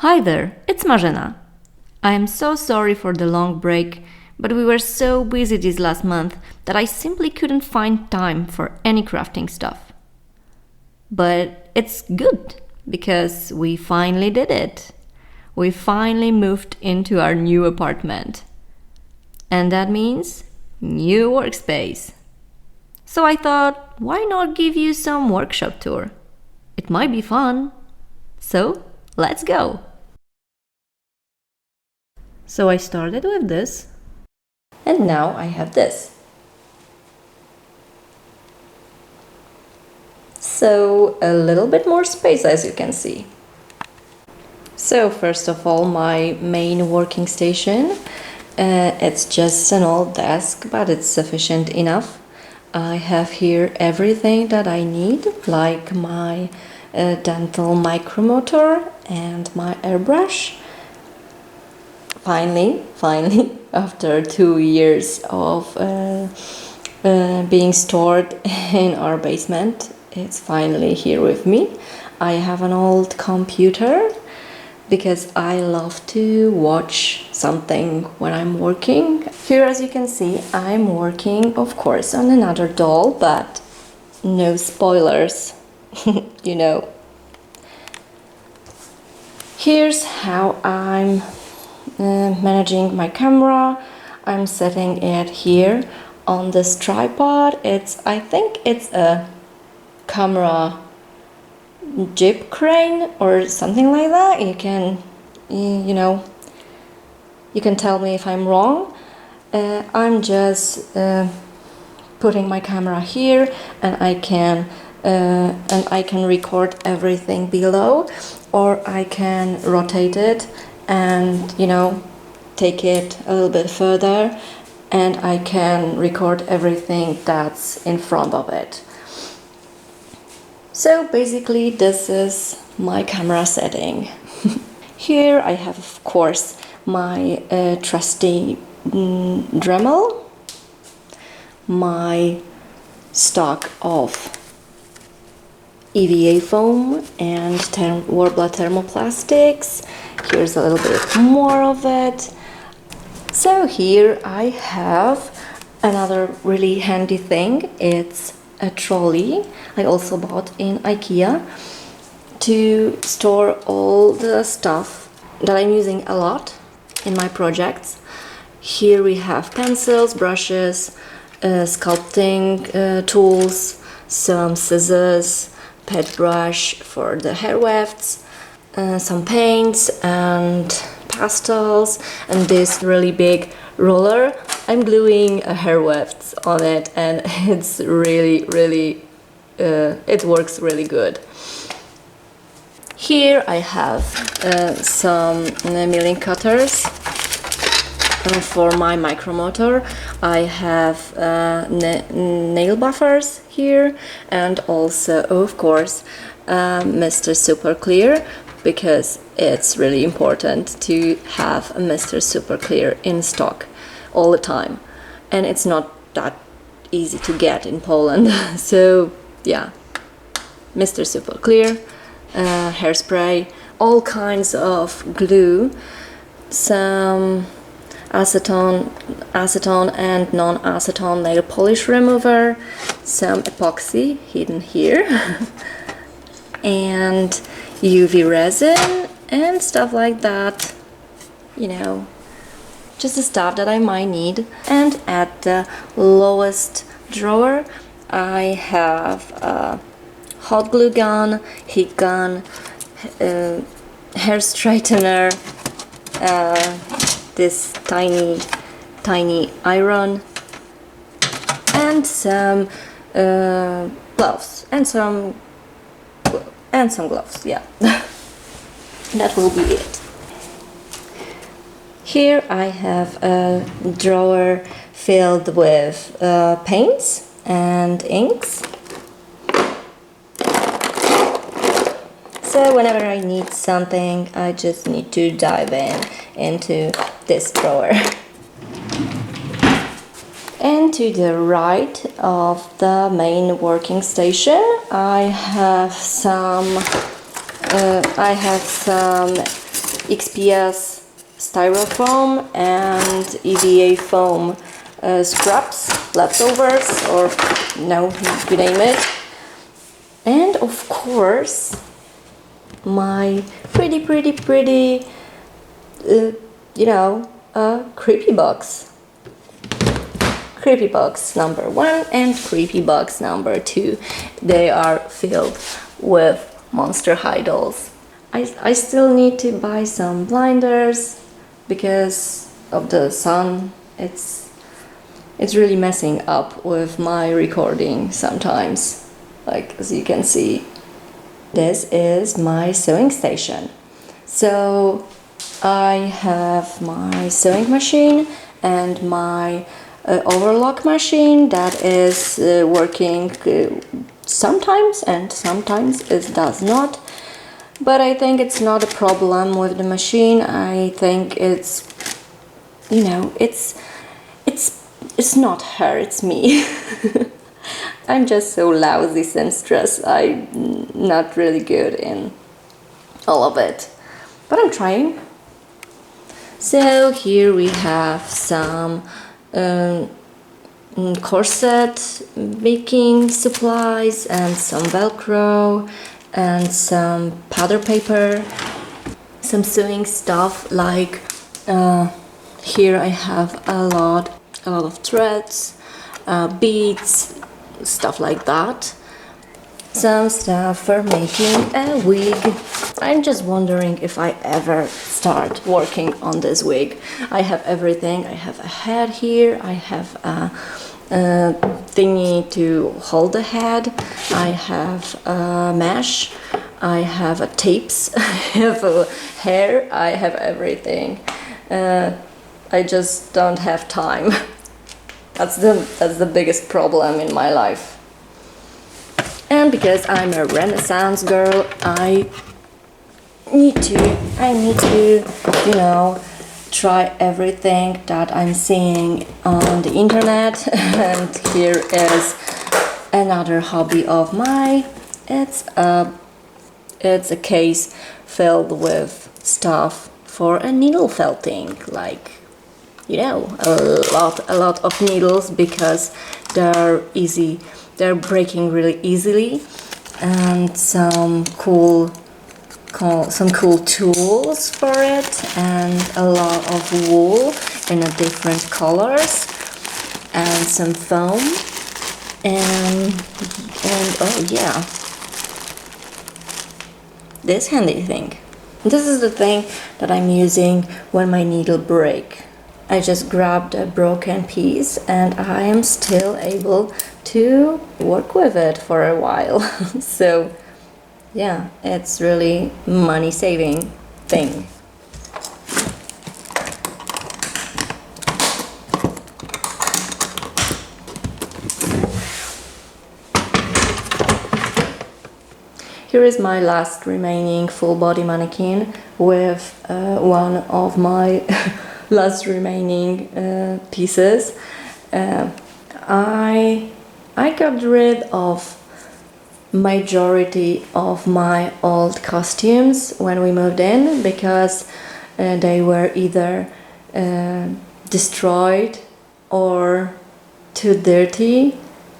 Hi there, it's Marzena. I am so sorry for the long break, but we were so busy this last month that I simply couldn't find time for any crafting stuff. But it's good because we finally did it. We finally moved into our new apartment. And that means new workspace. So I thought, why not give you some workshop tour? It might be fun. So, let's go! So I started with this, and now I have this. So a little bit more space, as you can see. So first of all, my main working station. It's just an old desk, but it's sufficient enough. I have here everything that I need, like my dental micromotor and my airbrush. Finally, after 2 years of being stored in our basement, it's finally here with me. I have an old computer because I love to watch something when I'm working. Here, as you can see, I'm working, of course, on another doll, but no spoilers, you know. Here's how I'm managing my camera. I'm setting it here on this tripod. I think it's a camera jib crane or something like that. You can tell me if I'm wrong. I'm just putting my camera here, and I can record everything below, or I can rotate it and take it a little bit further, and I can record everything that's in front of it. So basically this is my camera setting. Here I have, of course, my trusty Dremel, my stock of EVA foam and Warbler thermoplastics. Here's a little bit more of it. So here I have another really handy thing. It's a trolley I also bought in IKEA to store all the stuff that I'm using a lot in my projects. Here we have pencils, brushes, sculpting tools, some scissors, pet brush for the hair wefts, some paints and pastels, and this really big roller. I'm gluing hair wefts on it, and it's really it works really good. Here I have some milling cutters for my micromotor. I have nail buffers here, and also, of course, Mr. Super Clear, because it's really important to have a Mr. Super Clear in stock all the time, and it's not that easy to get in Poland. So yeah, Mr. Super Clear, hairspray, all kinds of glue, some acetone and non-acetone nail polish remover, some epoxy hidden here, and UV resin and stuff like that, just the stuff that I might need. And at the lowest drawer I have a hot glue gun, heat gun, hair straightener, this tiny iron, and some gloves and some gloves. Yeah. That will be it. Here I have a drawer filled with paints and inks. So whenever I need something, I just need to dive into this drawer. And to the right of the main working station, I have some XPS styrofoam and EVA foam scraps, leftovers, or no, you name it. And of course, my pretty, creepy box. Creepy box number 1 and creepy box number 2. They are filled with monster high dolls. I still need to buy some blinders because of the sun. It's really messing up with my recording sometimes. Like, as you can see, this is my sewing station. So I have my sewing machine and my overlock machine that is working sometimes, and sometimes it does not. But I think it's not a problem with the machine. I think it's not her, it's me. I'm just so lousy seamstress. I'm not really good in all of it, but I'm trying. So here we have some corset making supplies and some Velcro and some powder paper, some sewing stuff, like here I have a lot of threads, beads, stuff like that. Some stuff for making a wig. I'm just wondering if I ever start working on this wig. I have everything. I have a head here, I have a thingy to hold the head, I have a mesh, I have a tapes, I have a hair, I have everything. I just don't have time. That's the biggest problem in my life. And because I'm a Renaissance girl, I need to, try everything that I'm seeing on the internet. And here is another hobby of mine. It's a case filled with stuff for a needle felting, like, a lot of needles, because they're breaking really easily, and some cool tools for it, and a lot of wool in a different colors, and some foam, and oh yeah, this handy thing. This is the thing that I'm using when my needle break. I just grabbed a broken piece and I am still able to work with it for a while. So yeah, it's really money saving thing. Here is my last remaining full body mannequin with one of my last remaining pieces. I got rid of majority of my old costumes when we moved in, because they were either destroyed or too dirty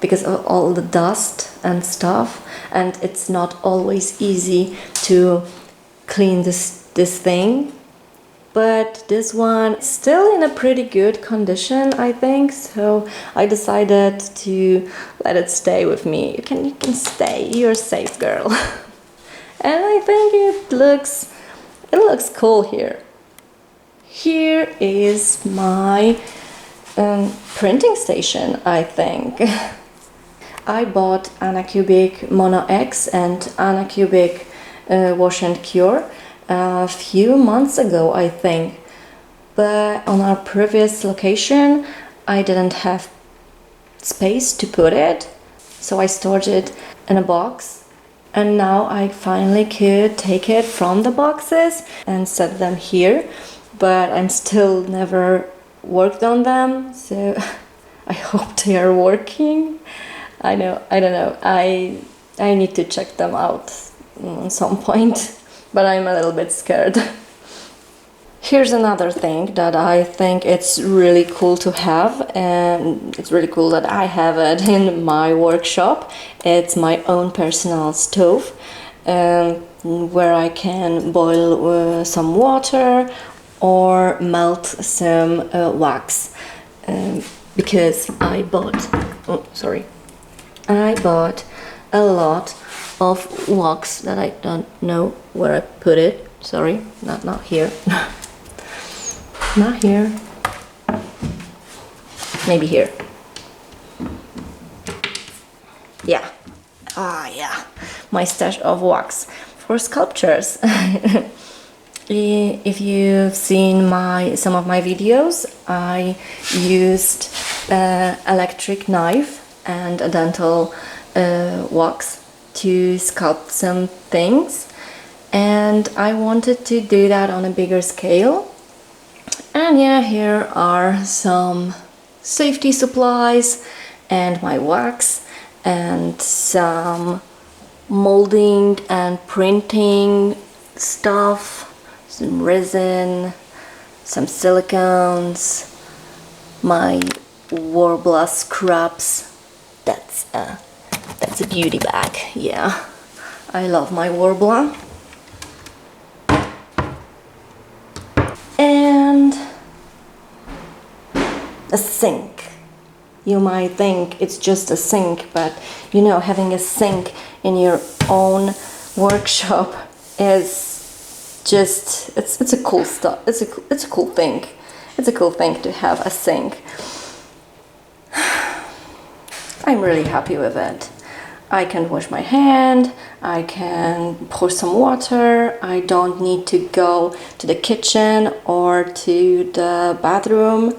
because of all the dust and stuff, and it's not always easy to clean this thing. But this one is still in a pretty good condition, I think, so I decided to let it stay with me. You can stay, you're safe, girl. And I think it looks cool here. Here is my printing station, I think. I bought Anacubic Mono X and Anacubic Wash and Cure a few months ago, I think, but on our previous location I didn't have space to put it, so I stored it in a box, and now I finally could take it from the boxes and set them here, but I'm still never worked on them, so I hope they are working. I don't know, I need to check them out at some point. But I'm a little bit scared Here's another thing that I think it's really cool to have, and it's really cool that I have it in my workshop. It's my own personal stove, where I can boil some water or melt some wax, because I bought a lot of wax that I don't know where I put it. Sorry, not here. Not here. Maybe here. Yeah. Yeah. My stash of wax for sculptures. If you've seen some of my videos, I used electric knife and a dental wax to sculpt some things, and I wanted to do that on a bigger scale. And yeah, here are some safety supplies and my wax and some molding and printing stuff, some resin, some silicones, my Warbler scraps. That's a beauty bag. Yeah, I love my Warbler. And a sink. You might think it's just a sink, but you know, having a sink in your own workshop is just, it's a cool stuff. It's a cool thing. It's a cool thing to have a sink. I'm really happy with it. I can wash my hand, I can pour some water, I don't need to go to the kitchen or to the bathroom,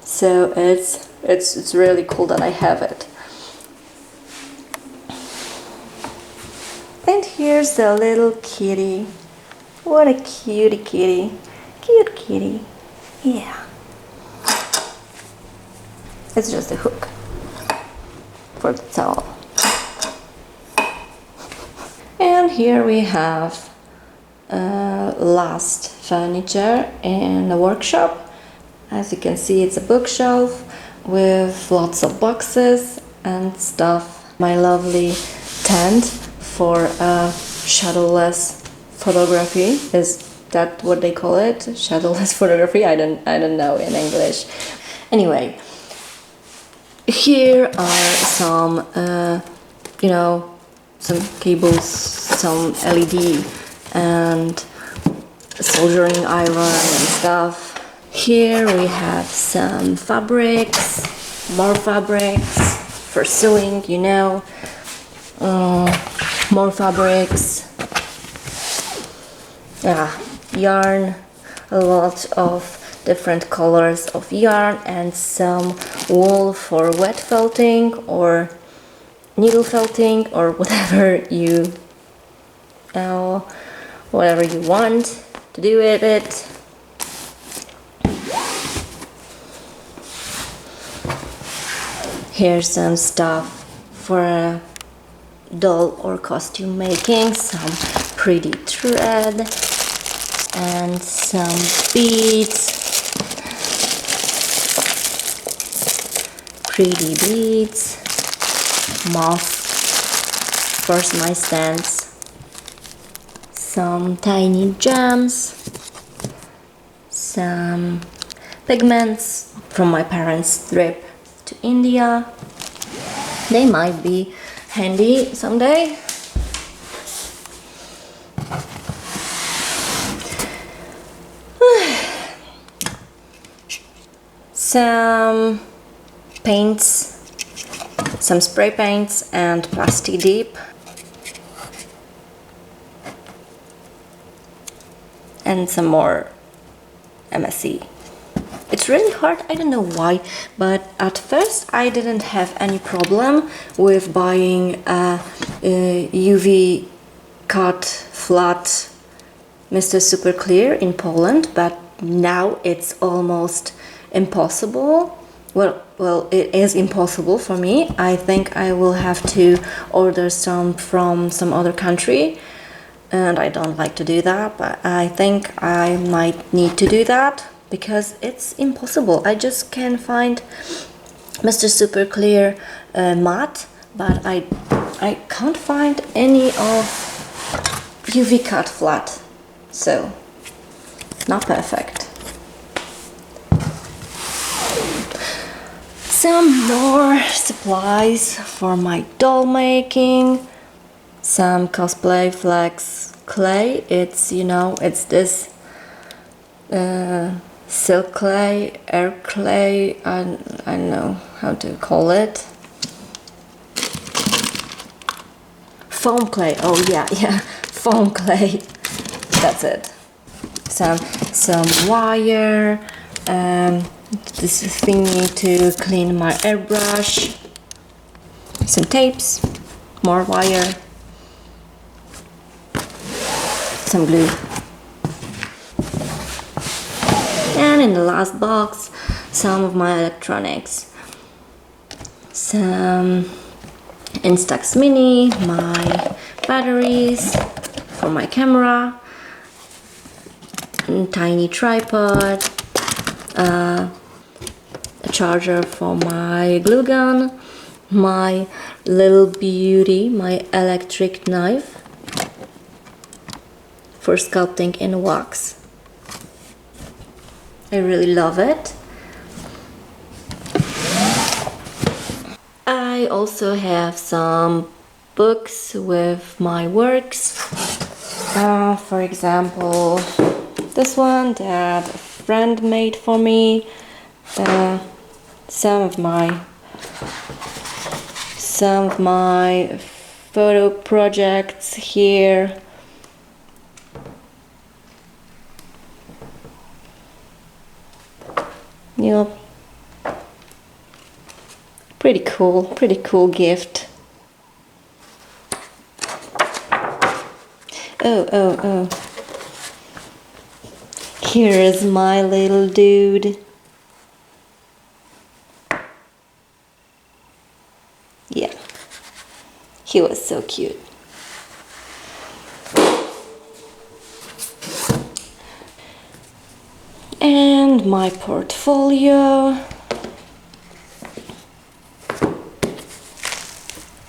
so it's really cool that I have it. And here's the little kitty. What a cutie kitty. Cute kitty. Yeah. It's just a hook for the towel. And here we have last furniture in the workshop. As you can see, it's a bookshelf with lots of boxes and stuff. My lovely tent for shadowless photography. Is that what they call it? Shadowless photography? I don't know in English. Anyway, here are some some cables, some LED and soldering iron and stuff. Here we have some fabrics, more fabrics for sewing, you know, more fabrics, yeah, yarn, a lot of different colors of yarn, and some wool for wet felting or needle felting or whatever you want to do with it. Here's some stuff for doll or costume making, some pretty thread and some beads, pretty beads, moss for my stands, some tiny gems, some pigments from my parents' trip to India. They might be handy someday. Some paints, some spray paints and plastic dip, and some more MSC. It's really hard, I don't know why, but at first I didn't have any problem with buying a UV cut flat Mr. Super Clear in Poland, but now it's almost impossible. Well, it is impossible for me. I think I will have to order some from some other country. and I don't like to do that, but I think I might need to do that because it's impossible. I just can't find Mr. Super Clear matte, but I can't find any of UV cut flat, so not perfect. Some more supplies for my doll making. Some cosplay flex clay. It's, you know, it's this silk clay, air clay, I don't know how to call it. Foam clay, oh yeah, foam clay, that's it. Some wire, this thingy to clean my airbrush, some tapes, more wire, some glue. And in the last box, some of my electronics. Some Instax Mini, my batteries for my camera, tiny tripod, a charger for my glue gun, my little beauty, my electric knife for sculpting in wax. I really love it. I also have some books with my works. For example, this one that a friend made for me. Some of my photo projects here. Yep. Pretty cool gift. Oh. Here is my little dude. Yeah, he was so cute. And my portfolio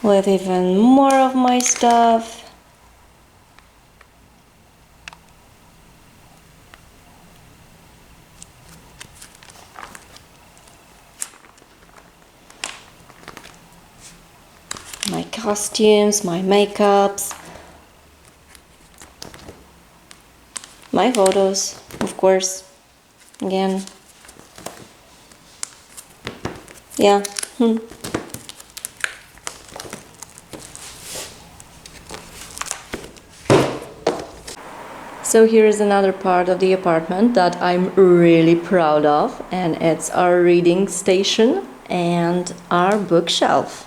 with even more of my stuff. My costumes, my makeups, my photos, of course, again. Yeah. So here is another part of the apartment that I'm really proud of, and it's our reading station and our bookshelf.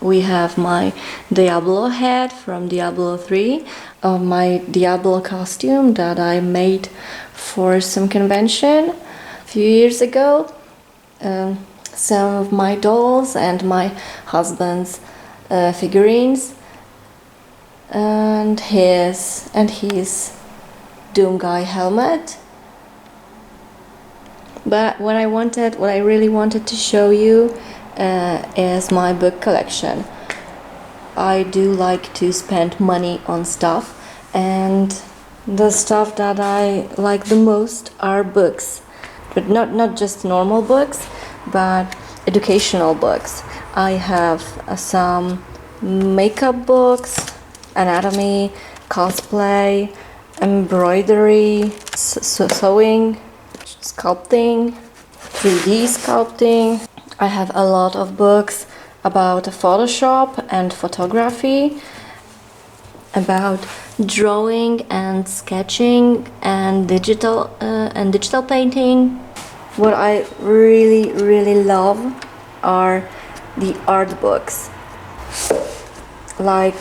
We have my Diablo head from Diablo 3, my Diablo costume that I made for some convention a few years ago, some of my dolls and my husband's figurines, and his Doom Guy helmet. But what I really wanted to show you is my book collection. I do like to spend money on stuff, and the stuff that I like the most are books, but not just normal books, but educational books. I have some makeup books, anatomy, cosplay, embroidery, sewing, sculpting, 3D sculpting. I have a lot of books about Photoshop and photography, about drawing and sketching and digital painting. What I really love are the art books, like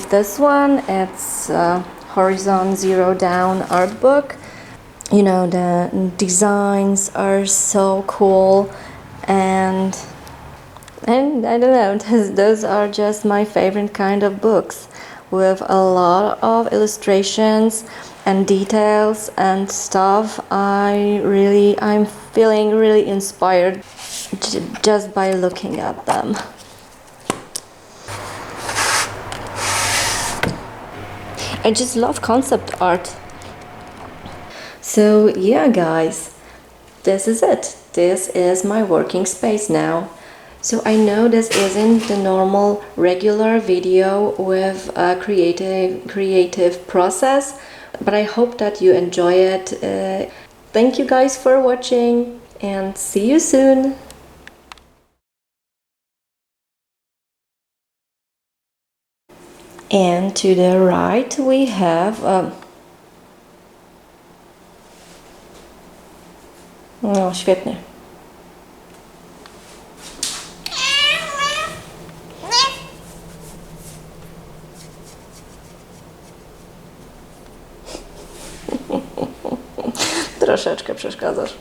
this one. It's Horizon Zero Down art book. You know, the designs are so cool, and I don't know, those are just my favorite kind of books. with a lot of illustrations and details and stuff. I'm feeling really inspired just by looking at them. I just love concept art. So yeah, guys, this is it. This is my working space now. So I know this isn't the normal regular video with a creative process, but I hope that you enjoy it. Thank you guys for watching and see you soon. And to the right we have no, świetnie. Troszeczkę przeszkadzasz.